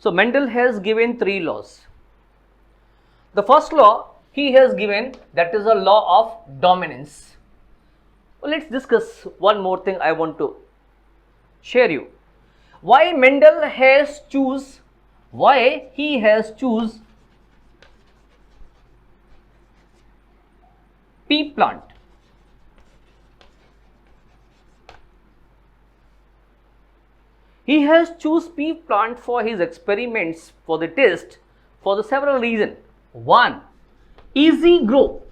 So Mendel has given three laws. The first law he has given, that is a law of dominance. Well, let's discuss one more thing I want to share you. Why Mendel has choose pea plant? He has choose pea plant for his experiments, for the test, for the several reasons. One, easy grow.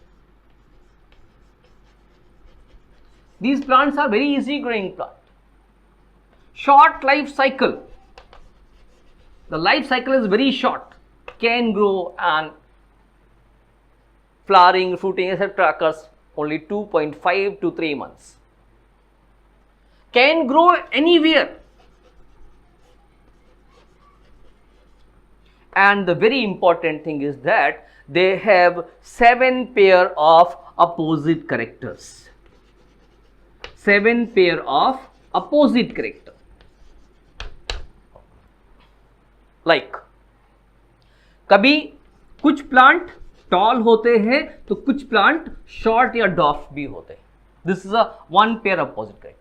These plants are very easy growing plant. Short life cycle. The life cycle is very short. Can grow and flowering, fruiting, etc. occurs only 2.5 to 3 months. Can grow anywhere. And the very important thing is that they have 7 pair of opposite characters. 7 pair of opposite character. Like, कभी कुछ plant tall होते हैं तो कुछ plant short या डॉफ्ट भी होते हैं. This is a one pair opposite character.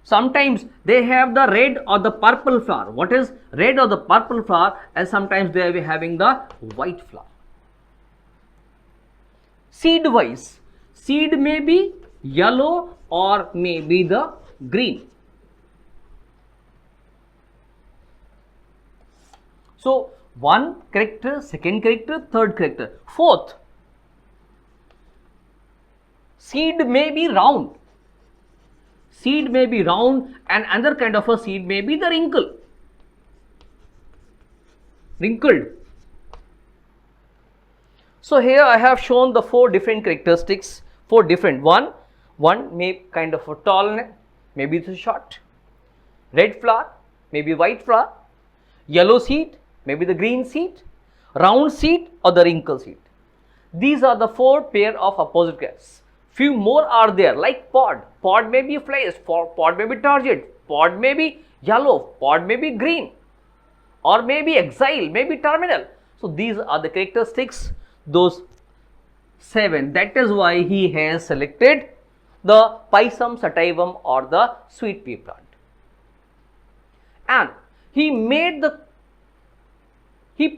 Sometimes they have the red or the purple flower. What is red or the purple flower? And sometimes they are having the white flower. Seed wise, seed may be yellow or may be the green. So one character, second character, third character, fourth. Seed may be round. Seed may be round and another kind of a seed may be the wrinkled. So here I have shown the 4 different characteristics, 4 different. One may kind of a tall, maybe it's short. Red flower, maybe white flower. Yellow seed, maybe the green seed. Round seed or the wrinkle seed. These are the 4 pair of opposite characters. Few more are there, like pod. Pod may be fleshed, pod may be turgid, pod may be yellow, pod may be green, or may be exile, may be terminal. So these are the characteristics, those 7. That is why he has selected the Pisum sativum or the sweet pea plant. And he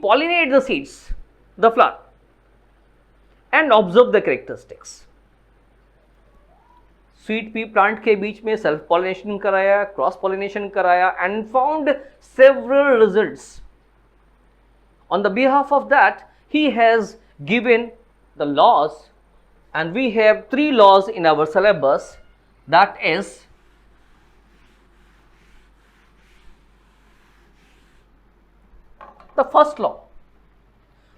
pollinated the seeds, the flower, and observed the characteristics. Sweet pea plant के बीच में self pollination कराया, cross pollination कराया and found several results. On the behalf of that he has given the laws and we have 3 laws in our syllabus. That is the first law.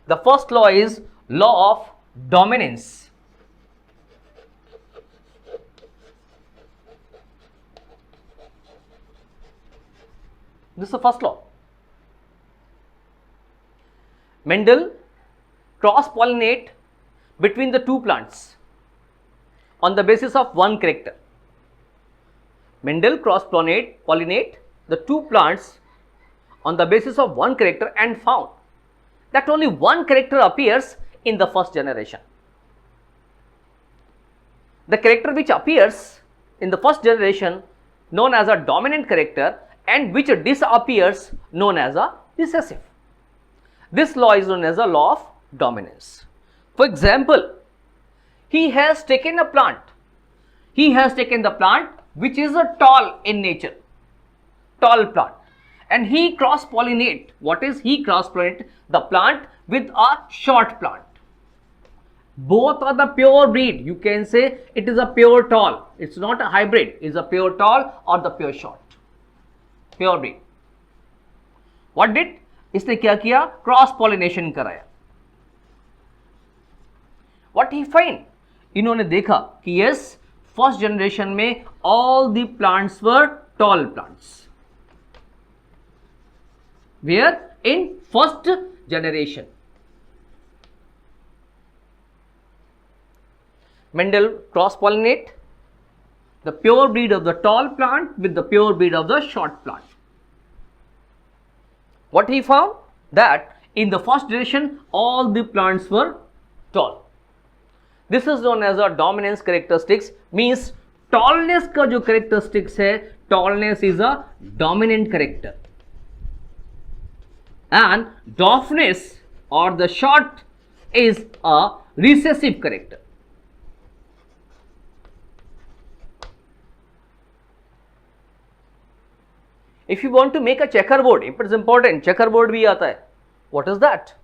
The first law is law of dominance. This is the first law. Mendel cross-pollinate between the 2 plants on the basis of 1 character. Mendel cross-pollinate the 2 plants on the basis of 1 character and found that only 1 character appears in the first generation. The character which appears in the first generation known as a dominant character and which disappears known as a recessive. This law is known as a law of dominance. For example, he has taken a plant. He has taken the plant which is a tall in nature, tall plant, and he cross-pollinate. What is he cross-pollinate? The plant with a short plant. Both are the pure breed. You can say it is a pure tall. It's not a hybrid. It's a pure tall or the pure short. Pure breed. What did? इसने क्या किया? Cross pollination कराया. What he find? इन्होंने देखा कि yes, first generation में all the plants were tall plants. Where? In first generation. Mendel cross-pollinate the pure breed of the tall plant with the pure breed of the short plant. What he found? That in the first generation all the plants were tall. This is known as a dominance characteristics, means tallness का जो characteristics है, tallness is a dominant character and dwarfness or the short is a recessive character. If you want to make a checkerboard, it is important, checkerboard भी आता है. What is that?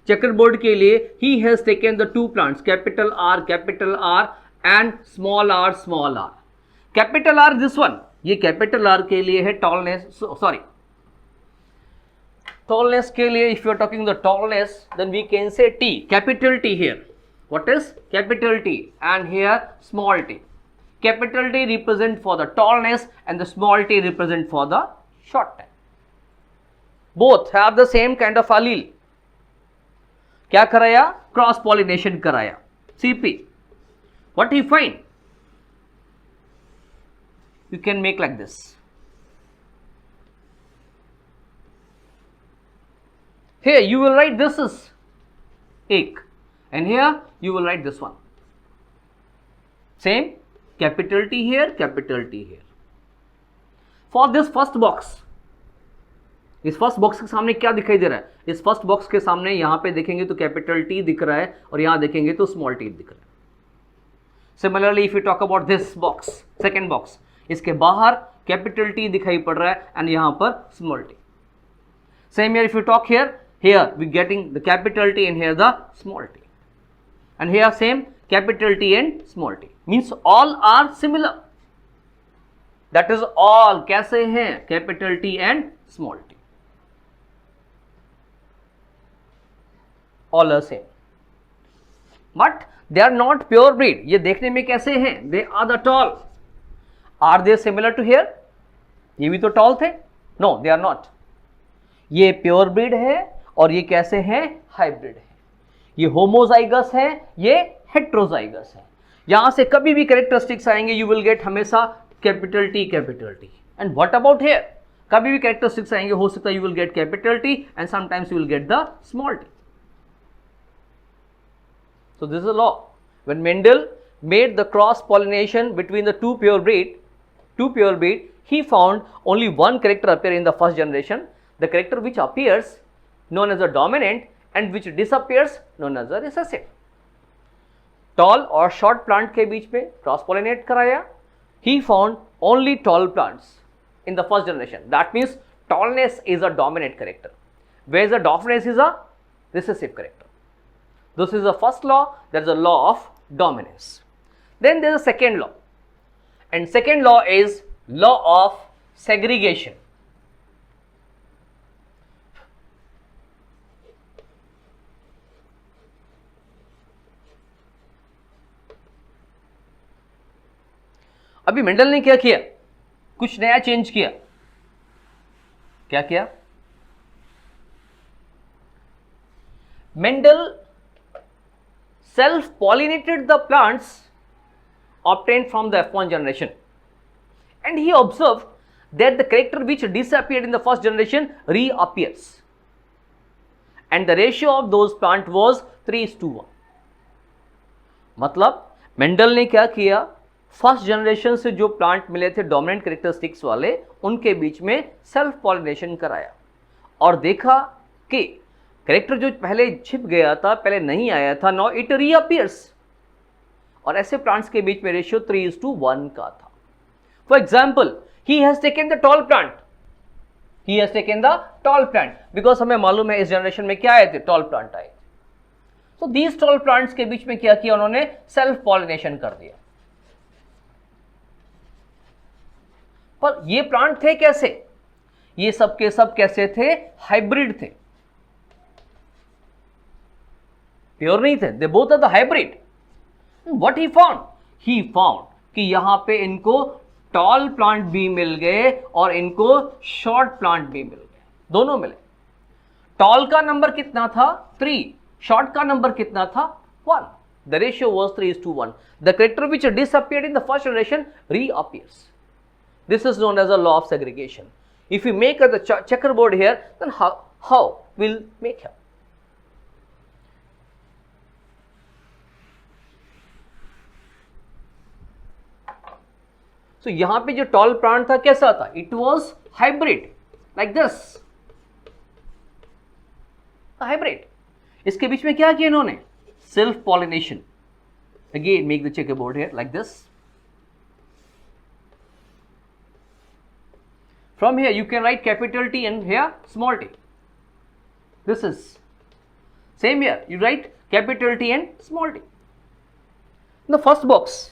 Checkerboard के लिए he has taken the two plants, capital R and small r. Capital R this one, ये capital R के लिए है tallness, tallness के लिए if you are talking the tallness, then we can say T, capital T here. What is capital T? And here small t. Capital T represent for the tallness and the small t represent for the short time. Both have the same kind of allele. क्या कराया? Cross pollination कराया. CP. What you find? You can make like this. Here you will write this is एक, and here you will write this one. Same, capital T here, capital T here. For this first box, इस first box के सामने क्या दिखाई दे रहा है? इस first box के सामने यहां पे देखेंगे तो कैपिटल टी दिख रहा है और यहां देखेंगे तो स्मॉल टी दिख रहा है. Similarly if you talk about this box, second box, इसके बाहर कैपिटल टी दिखाई पड़ रहा है एंड यहां पर small T. Same here if you talk here we getting the capital T and here the small t, and here same capital T and small t, means all are similar. That is all कैसे हैं? capital T and small t, all are same, but they are not pure breed. ये देखने में कैसे हैं? They are the tall. Are they similar to here? ये भी तो tall थे? No, they are not. ये pure breed है और ये कैसे हैं? हाइब्रिड है. ये होमोजाइगस है, ये हेट्रोजाइगस है. यहां से कभी भी कैरेक्टरिस्टिक्स आएंगे यू विल गेट हमेशा capital T. And what about here? कभी भी कैरेक्टरिस्टिक्स आएंगे हो सकता है you will get capital T and sometimes you will get the small T. So this is a law. When Mendel made the cross pollination between the two pure breed, he found only one character appear in the first generation, the character which appears known as a dominant and which disappears known as a recessive. Tall और short plant के बीच में cross pollinate कराया. He found only tall plants in the first generation. That means tallness is a dominant character, whereas the dwarfness is a recessive character. This is the first law, that is the law of dominance. Then there is a second law, and second law is law of segregation. अभी Mendel ने क्या किया? कुछ नया change किया. क्या किया? Mendel self pollinated the plants obtained from the F1 generation, and he observed that the character which disappeared in the first generation reappears, and the ratio of those plants was 3:1. मतलब Mendel ने क्या किया? First generation से जो plant मिले थे dominant characteristics वाले, उनके बीच में सेल्फ पॉलिनेशन कराया और देखा कि कैरेक्टर जो पहले छिप गया था, पहले नहीं आया था, नाउ इट रीअपीयर्स. और ऐसे प्लांट्स के बीच में रेशियो 3:1 का था. For example, he has taken the tall plant, because हमें मालूम है इस जनरेशन में क्या आए थे? टॉल प्लांट आए. तो दीज टॉल प्लांट्स के बीच में क्या किया उन्होंने? सेल्फ पॉलिनेशन कर दिया. पर ये प्लांट थे कैसे? ये सब के सब कैसे थे? हाइब्रिड थे, प्योर नहीं थे. They both are the hybrid. What he found? He found कि यहां पे इनको टॉल प्लांट भी मिल गए और इनको शॉर्ट प्लांट भी मिल गए, दोनों मिले. टॉल का नंबर कितना था? 3. शॉर्ट का नंबर कितना था? 1. The ratio was 3:1. The character which disappeared in the first generation reappears. This is known as a law of segregation. If you make the checkerboard here, then how we'll make him. So यहाँ पे जो tall plant था कैसा था? It was hybrid like this. Hybrid. इसके बीच में क्या किया इन्होंने? Self pollination. Again make the checkerboard here like this. From here you can write capital T and here small t. This is same here, you write capital T and small t. In the first box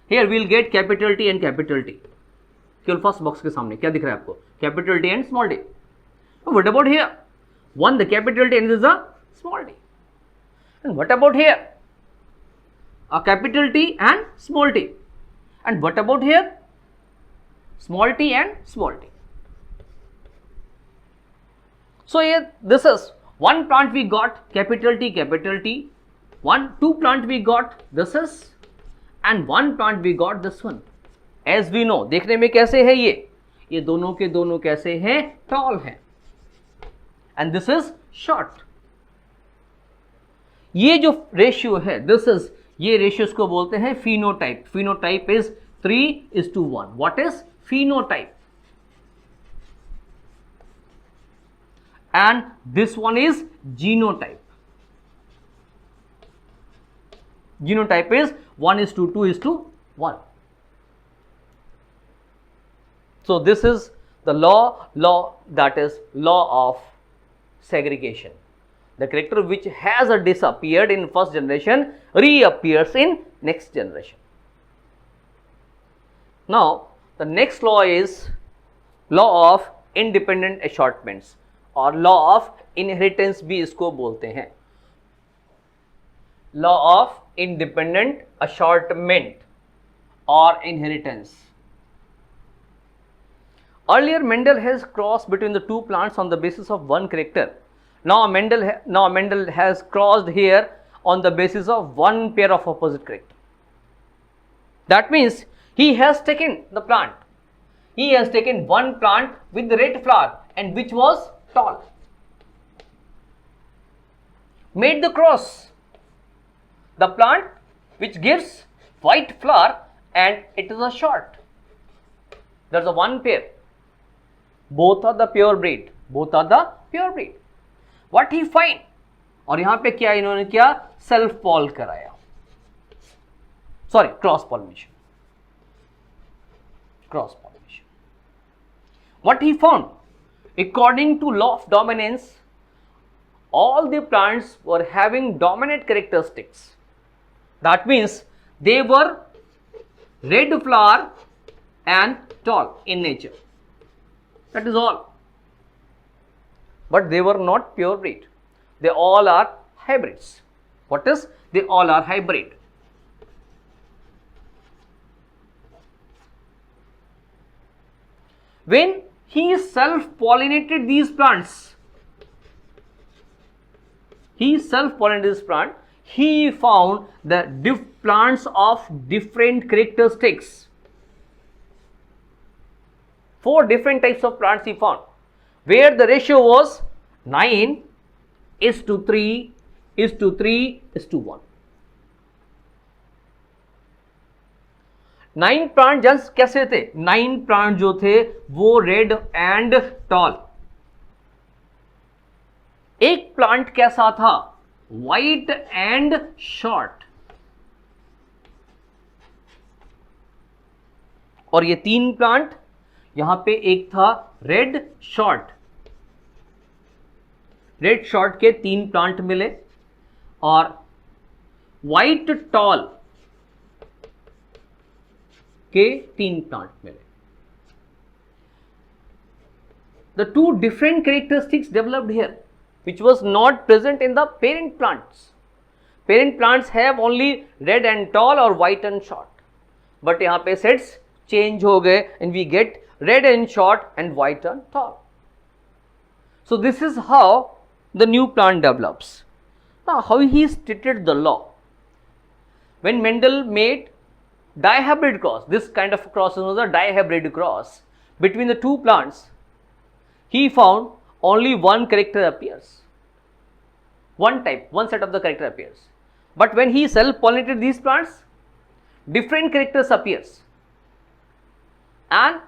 here we will get capital T and capital T. केवल first box के सामने क्या दिख रहा है आपको? Capital T and small t. What about here? One the capital T and this is a small t. And what about here? A capital T and small t. And what about here? Small t and small t. So here this is one plant we got capital T, two plant we got this is, and one plant we got this one. As we know, देखने में कैसे है ये दोनों के दोनों कैसे हैं? Tall हैं. And this is short. ये जो रेशियो है this is, ये रेशियोस को बोलते हैं phenotype. Phenotype is 3:1. What is phenotype? And this one is genotype. Genotype is 1:2:1. So this is the law that is law of segregation. The character which has disappeared in first generation reappears in next generation. Now the next law is law of independent assortments और law of inheritance भी इसको बोलते हैं. Law of independent assortment or inheritance. Earlier Mendel has crossed between the two plants on the basis of one character. Now Mendel has crossed here on the basis of one pair of opposite character. That means he has taken the plant. He has taken one plant with the red flower and which was tall. Made the cross. The plant which gives white flower and it is a short. There is a one pair. Both are the pure breed. What he find? और यहाँ पे क्या इन्होंने किया? Self poll कराया. Sorry, cross pollination. What he found? According to law of dominance, all the plants were having dominant characteristics. That means they were red flower and tall in nature. That is all. But they were not pure breed. They all are hybrids. What is? They all are hybrid. When he self-pollinated these plants, he found the plants of different characteristics. 4 different types of plants he found, where the ratio was 9:3:1. 9 plant just कैसे थे? 9 plant जो थे वो red and tall. एक plant कैसा था? White and short. और ये 3 प्लांट यहां पे एक था रेड शॉर्ट. रेड शॉर्ट के 3 प्लांट मिले और व्हाइट टॉल के 3 प्लांट मिले. The 2 different characteristics developed here, which was not present in the parent plants. Parent plants have only red and tall or white and short. But यहाँ पे sets change हो गए and we get red and short and white and tall. So this is how the new plant develops. Now how he stated the law. When Mendel made dihybrid cross, this kind of cross was a dihybrid cross between the 2 plants, he found only one character appears. One type, one set of the character appears. But when he self-pollinated these plants, different characters appears. And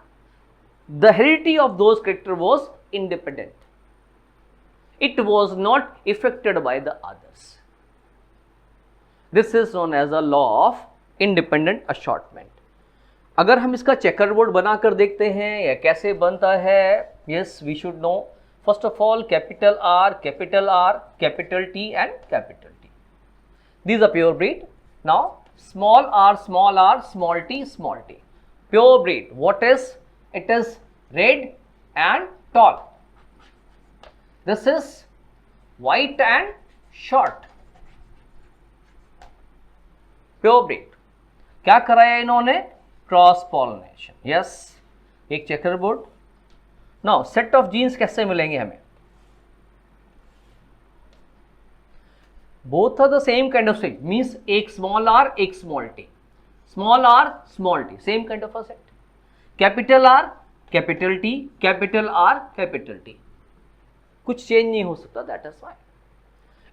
the heredity of those characters was independent. It was not affected by the others. This is known as a law of independent assortment. अगर हम इसका checker board बनाकर देखते हैं या कैसे बनता है, yes, we should know. First of all, capital R, capital R, capital T and capital T. These are pure breed. Now, small r, small t, small t. Pure breed. What is? It is red and tall. This is white and short. Pure breed. क्या कराया इन्होंने? Cross pollination. Yes, एक checkerboard. Now set of genes कैसे मिलेंगे हमें? Both are the same kind of set, means एक small R एक small T, small R small T, same kind of a set. Capital R capital T, capital R capital T, कुछ change नहीं हो सकता. That is why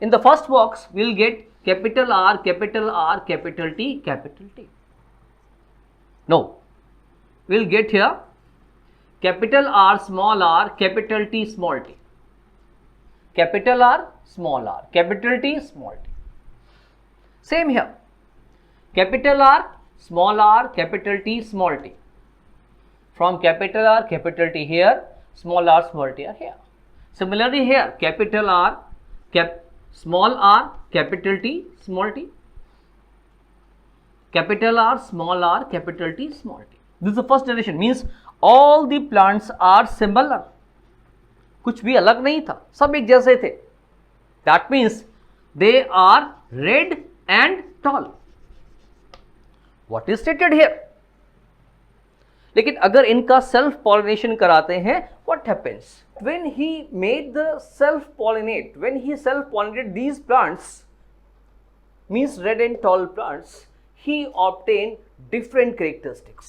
in the first box will get capital R capital T capital T. No, we'll get here capital R, capital T, small t. Capital R, capital T, small t. Same here. Capital R, capital T, small t. From capital R, capital T here, small r, small t are here. Similarly here, capital R, small r, capital T, small t. Capital R, capital T, small t. This is the first generation, means all the plants are similar. कुछ भी अलग नहीं था, सब एक जैसे थे. That means they are red and tall. What is stated here? लेकिन अगर इनका self pollination कराते हैं, what happens? When he made the self pollinate, when he self pollinated these plants, means red and tall plants, he obtained different characteristics,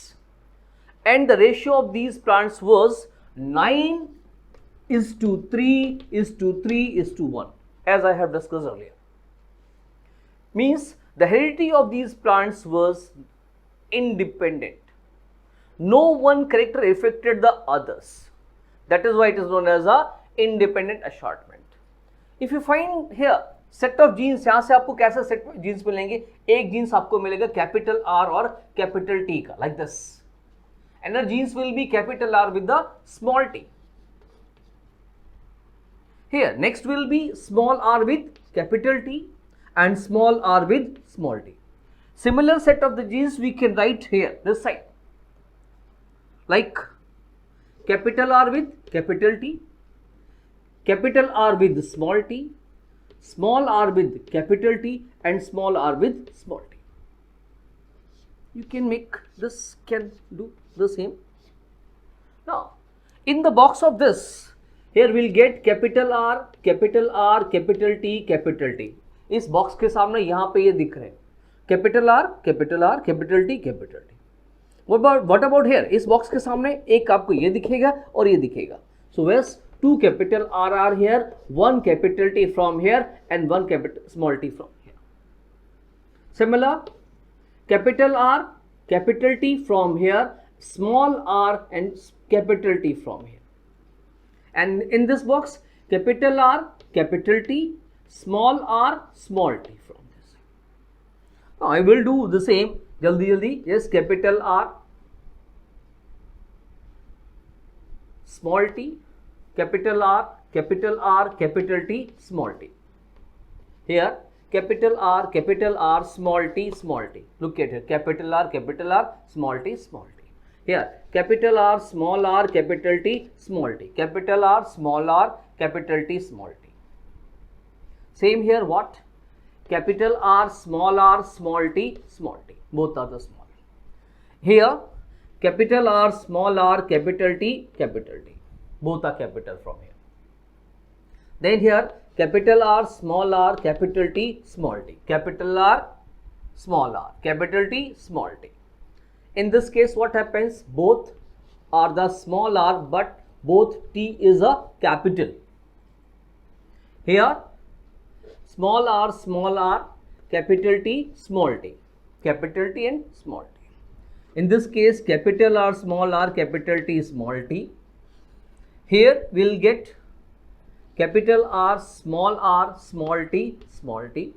and the ratio of these plants was 9:3:3:1, as I have discussed earlier. Means the heredity of these plants was independent. No one character affected the others. That is why it is known as a independent assortment. If you find here set of genes, यहां से आपको कैसे set jeans मिलेंगे? एक genes आपको मिलेगा capital R और capital T का, like this. Another genes will be capital R with the small T. Here next will be small R with capital T and small R with small T. Similar set of the genes we can write here this side, like capital R with capital T, capital R with small T, small r with capital T and small r with small t. You can make this, can do the same. Now, in the box of this, here we'll get capital R, capital T, capital T. इस box के सामने यहाँ पे ये दिख रहे हैं capital R, capital T, capital T. What about here? इस बॉक्स के सामने एक आपको ये दिखेगा और ये दिखेगा. So where's two capital R are here, one capital T from here and one capital small t from here. Similar, capital R, capital T from here, small r and capital T from here. And in this box, capital R, capital T, small r, small t from this. Now I will do the same. Jaldi jaldi. Yes, capital R, small t, capital R, capital T, small t. Here capital R, small t, small t. Look at here, capital R, small t, small t. Here capital R, small r, capital T, small t. Capital R, small r, capital T, small t. Same here, what? Capital R, small t, small t. Both are the small. Here capital R, small r, capital T, capital T. Both are capital from here. Then here capital R, small r, capital T, small t. Capital R, small r, capital T, small t. In this case, what happens? Both are the small r, but both T is a capital. Here small r, capital T, small t, capital T and small t. In this case, capital R, capital T, small t. Here we will get capital R, small t, small t.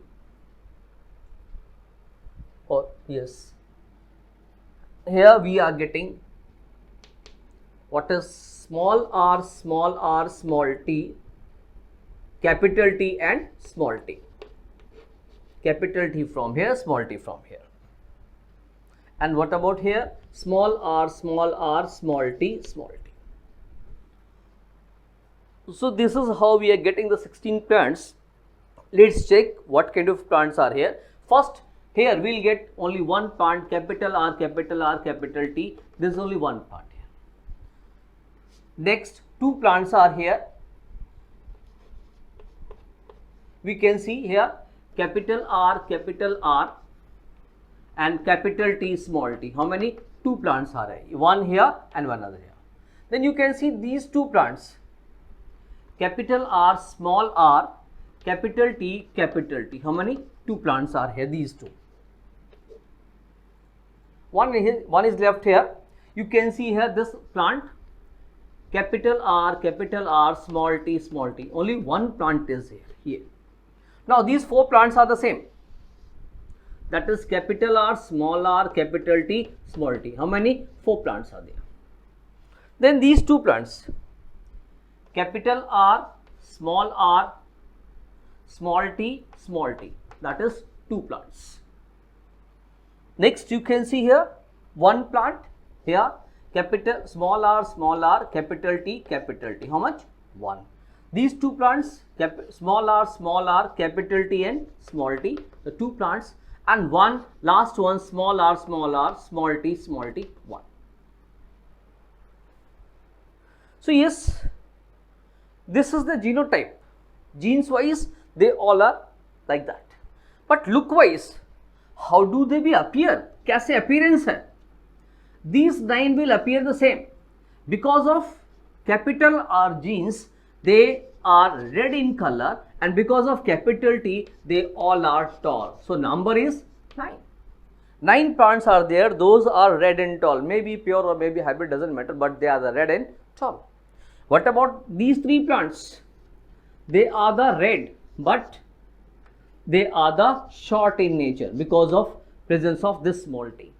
Or yes, here we are getting what is small r, small t, capital T and small t. Capital T from here, small t from here. And what about here? Small r, small t, small t. So this is how we are getting the 16 plants. Let's check what kind of plants are here. First, here we will get only one plant, capital R, capital T. This is only one plant here. Next, two plants are here. We can see here capital R and capital T, small t. How many? Two plants are here. One here and one other here. Then you can see these two plants. Capital R, capital T, capital T. How many? Two plants are here, these two. One is left here. You can see here this plant, capital R, small t, small t. Only one plant is here. Now these four plants are the same. That is capital R, capital T, small t. How many? Four plants are there. Then these two plants, capital R, small t, small t. That is two plants. Next you can see here one plant here, capital small r, capital T, capital T. How much? One. These two plants, small r, capital T and small t, the two plants, and one last one, small r, small t, one. So yes, this is the genotype. Genes wise they all are like that. But look wise, how do they be appear? कैसे appearance है? These 9 will appear the same. Because of capital R genes, they are red in color, and because of capital T, they all are tall. So number is 9. 9 plants are there, those are red and tall. Maybe pure or maybe hybrid, doesn't matter, but they are the red and tall. What about these 3 plants? They are the red, but they are the short in nature because of presence of this small t.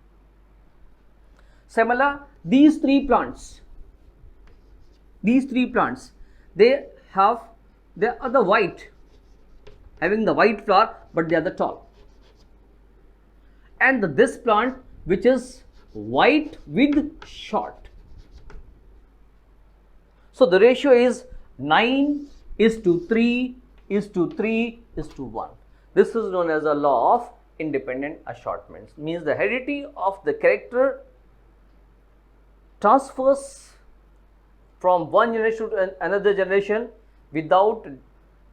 Similar, these 3 plants, they are the white, having the white flower, but they are the tall. And this plant which is white with short. So the ratio is 9:3:3:1. This is known as a law of independent assortment. Means the heredity of the character transfers from one generation to another generation without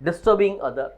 disturbing other.